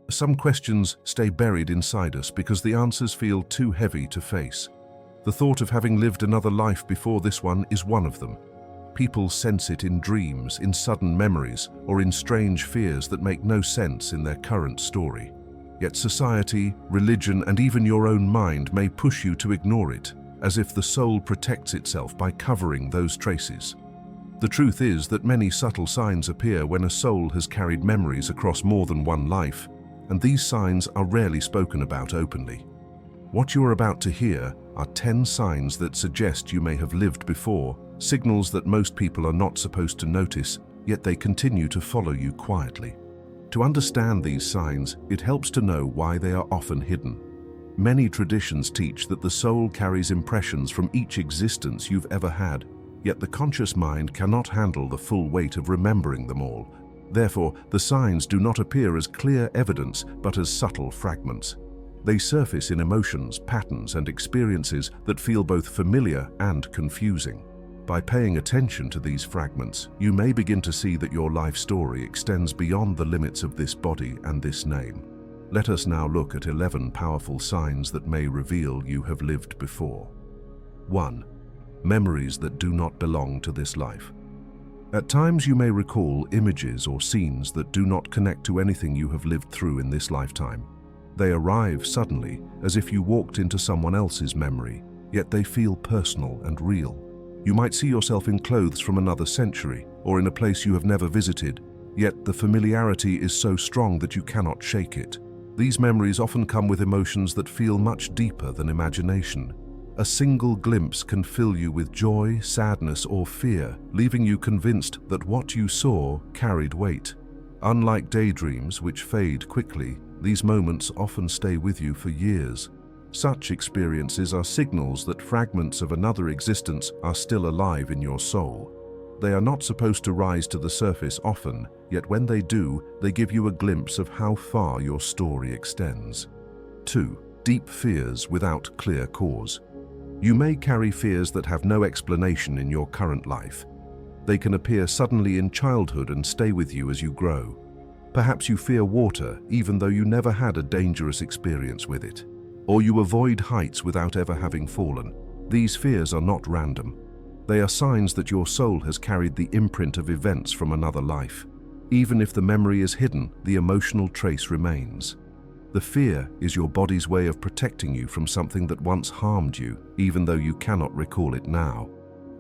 Some questions stay buried inside us because the answers feel too heavy to face. The thought of having lived another life before this one is one of them. People sense it in dreams, in sudden memories, or in strange fears that make no sense in their current story. Yet society, religion, and even your own mind may push you to ignore it, as if the soul protects itself by covering those traces. The truth is that many subtle signs appear when a soul has carried memories across more than one life, and these signs are rarely spoken about openly. What you are about to hear are 10 signs that suggest you may have lived before, signals that most people are not supposed to notice, yet they continue to follow you quietly. To understand these signs, it helps to know why they are often hidden. Many traditions teach that the soul carries impressions from each existence you've ever had, yet the conscious mind cannot handle the full weight of remembering them all. Therefore, the signs do not appear as clear evidence, but as subtle fragments. They surface in emotions, patterns, and experiences that feel both familiar and confusing. By paying attention to these fragments, you may begin to see that your life story extends beyond the limits of this body and this name. Let us now look at 11 powerful signs that may reveal you have lived before. 1. Memories that do not belong to this life. At times you may recall images or scenes that do not connect to anything you have lived through in this lifetime. They arrive suddenly, as if you walked into someone else's memory, yet they feel personal and real. You might see yourself in clothes from another century, or in a place you have never visited, yet the familiarity is so strong that you cannot shake it. These memories often come with emotions that feel much deeper than imagination. A single glimpse can fill you with joy, sadness, or fear, leaving you convinced that what you saw carried weight. Unlike daydreams, which fade quickly, these moments often stay with you for years. Such experiences are signals that fragments of another existence are still alive in your soul. They are not supposed to rise to the surface often, yet when they do, they give you a glimpse of how far your story extends. 2. Deep fears without clear cause. You may carry fears that have no explanation in your current life. They can appear suddenly in childhood and stay with you as you grow. Perhaps you fear water even though you never had a dangerous experience with it. Or you avoid heights without ever having fallen. These fears are not random. They are signs that your soul has carried the imprint of events from another life. Even if the memory is hidden, the emotional trace remains. The fear is your body's way of protecting you from something that once harmed you, even though you cannot recall it now.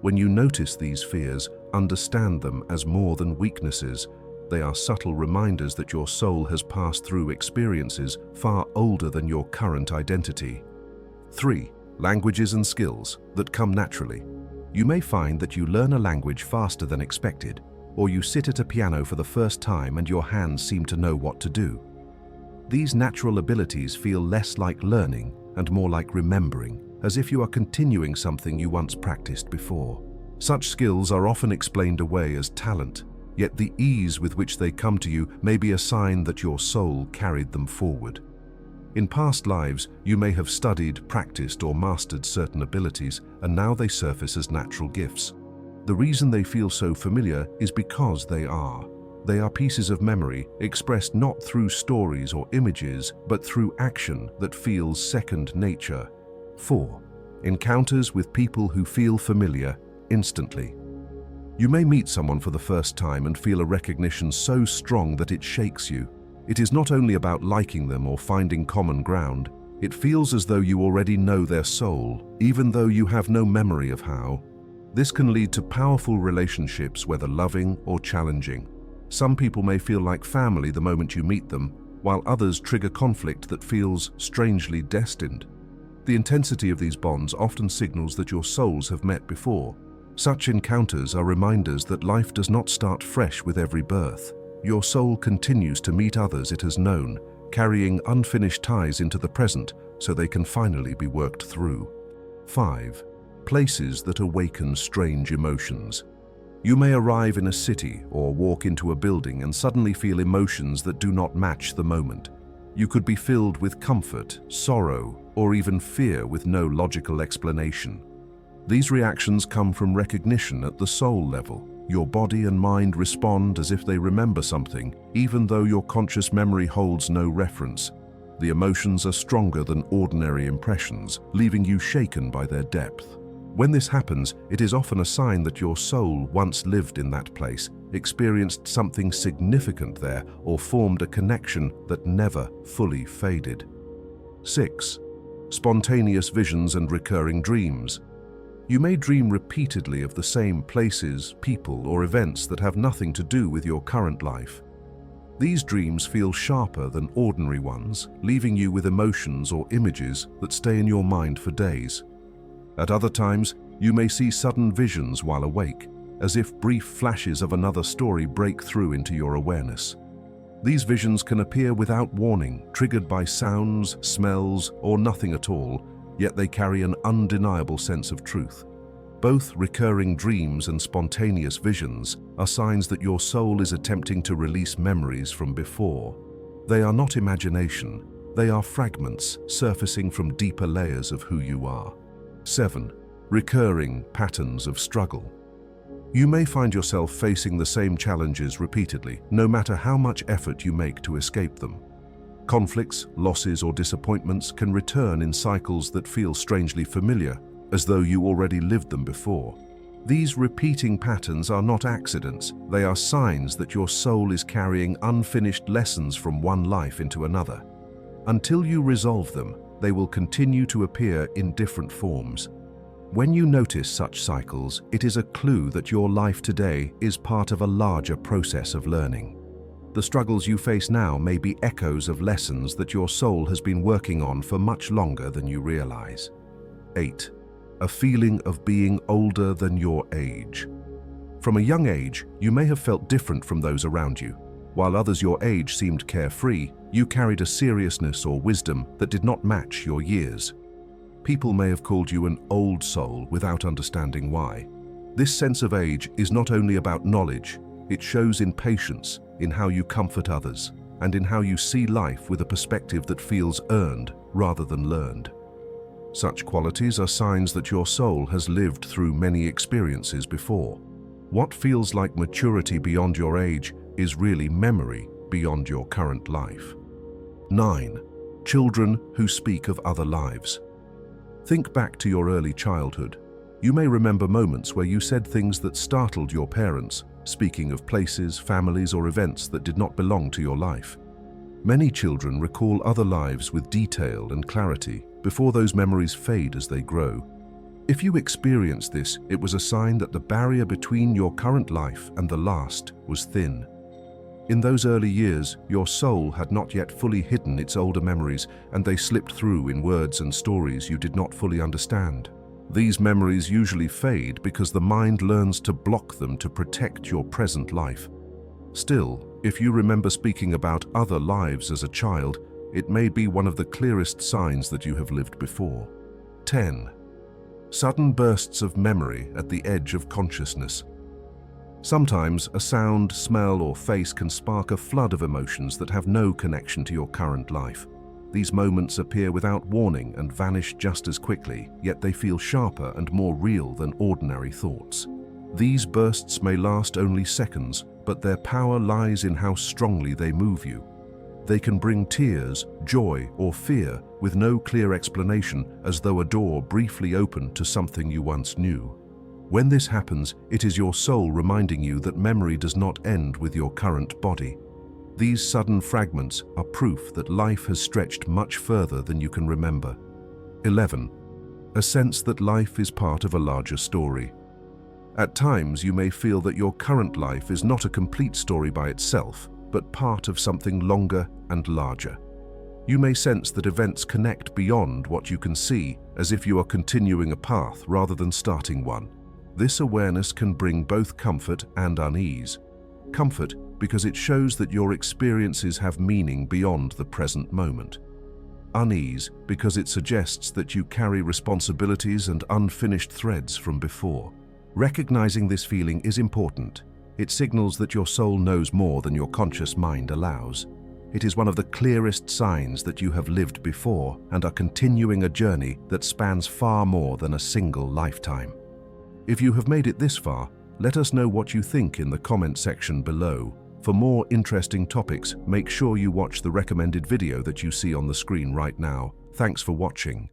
When you notice these fears, understand them as more than weaknesses. They are subtle reminders that your soul has passed through experiences far older than your current identity. 3. Languages and skills that come naturally. You may find that you learn a language faster than expected, or you sit at a piano for the first time and your hands seem to know what to do. These natural abilities feel less like learning and more like remembering, as if you are continuing something you once practiced before. Such skills are often explained away as talent, yet the ease with which they come to you may be a sign that your soul carried them forward. In past lives, you may have studied, practiced, or mastered certain abilities, and now they surface as natural gifts. The reason they feel so familiar is because they are. They are pieces of memory expressed not through stories or images, but through action that feels second nature. 4. Encounters with people who feel familiar instantly. You may meet someone for the first time and feel a recognition so strong that it shakes you. It is not only about liking them or finding common ground. It feels as though you already know their soul, even though you have no memory of how. This can lead to powerful relationships, whether loving or challenging. Some people may feel like family the moment you meet them, while others trigger conflict that feels strangely destined. The intensity of these bonds often signals that your souls have met before. Such encounters are reminders that life does not start fresh with every birth. Your soul continues to meet others it has known, carrying unfinished ties into the present so they can finally be worked through. 5. Places that awaken strange emotions. You may arrive in a city or walk into a building and suddenly feel emotions that do not match the moment. You could be filled with comfort, sorrow, or even fear with no logical explanation. These reactions come from recognition at the soul level. Your body and mind respond as if they remember something, even though your conscious memory holds no reference. The emotions are stronger than ordinary impressions, leaving you shaken by their depth. When this happens, it is often a sign that your soul once lived in that place, experienced something significant there, or formed a connection that never fully faded. 6. Spontaneous visions and recurring dreams. You may dream repeatedly of the same places, people, or events that have nothing to do with your current life. These dreams feel sharper than ordinary ones, leaving you with emotions or images that stay in your mind for days. At other times, you may see sudden visions while awake, as if brief flashes of another story break through into your awareness. These visions can appear without warning, triggered by sounds, smells, or nothing at all, yet they carry an undeniable sense of truth. Both recurring dreams and spontaneous visions are signs that your soul is attempting to release memories from before. They are not imagination, they are fragments surfacing from deeper layers of who you are. 7. Recurring patterns of struggle. You may find yourself facing the same challenges repeatedly, no matter how much effort you make to escape them. Conflicts, losses, or disappointments can return in cycles that feel strangely familiar, as though you already lived them before. These repeating patterns are not accidents, they are signs that your soul is carrying unfinished lessons from one life into another. Until you resolve them, they will continue to appear in different forms. When you notice such cycles, it is a clue that your life today is part of a larger process of learning. The struggles you face now may be echoes of lessons that your soul has been working on for much longer than you realize. 8. A feeling of being older than your age. From a young age, you may have felt different from those around you. While others your age seemed carefree, you carried a seriousness or wisdom that did not match your years. People may have called you an old soul without understanding why. This sense of age is not only about knowledge, it shows in patience, in how you comfort others, and in how you see life with a perspective that feels earned rather than learned. Such qualities are signs that your soul has lived through many experiences before. What feels like maturity beyond your age is really memory beyond your current life. 9. Children who speak of other lives. Think back to your early childhood. You may remember moments where you said things that startled your parents, speaking of places, families, or events that did not belong to your life. Many children recall other lives with detail and clarity before those memories fade as they grow. If you experienced this, it was a sign that the barrier between your current life and the last was thin. In those early years, your soul had not yet fully hidden its older memories, and they slipped through in words and stories you did not fully understand. These memories usually fade because the mind learns to block them to protect your present life. Still, if you remember speaking about other lives as a child, it may be one of the clearest signs that you have lived before. 10. Sudden bursts of memory at the edge of consciousness. Sometimes a sound, smell, or face can spark a flood of emotions that have no connection to your current life. These moments appear without warning and vanish just as quickly, yet they feel sharper and more real than ordinary thoughts. These bursts may last only seconds, but their power lies in how strongly they move you. They can bring tears, joy, or fear with no clear explanation, as though a door briefly opened to something you once knew. When this happens, it is your soul reminding you that memory does not end with your current body. These sudden fragments are proof that life has stretched much further than you can remember. 11. A sense that life is part of a larger story. At times, you may feel that your current life is not a complete story by itself, but part of something longer and larger. You may sense that events connect beyond what you can see, as if you are continuing a path rather than starting one. This awareness can bring both comfort and unease. Comfort because it shows that your experiences have meaning beyond the present moment. Unease because it suggests that you carry responsibilities and unfinished threads from before. Recognizing this feeling is important. It signals that your soul knows more than your conscious mind allows. It is one of the clearest signs that you have lived before and are continuing a journey that spans far more than a single lifetime. If you have made it this far, Let us know what you think in the comment section below. For more interesting topics, make sure you watch the recommended video that you see on the screen right now. Thanks for watching.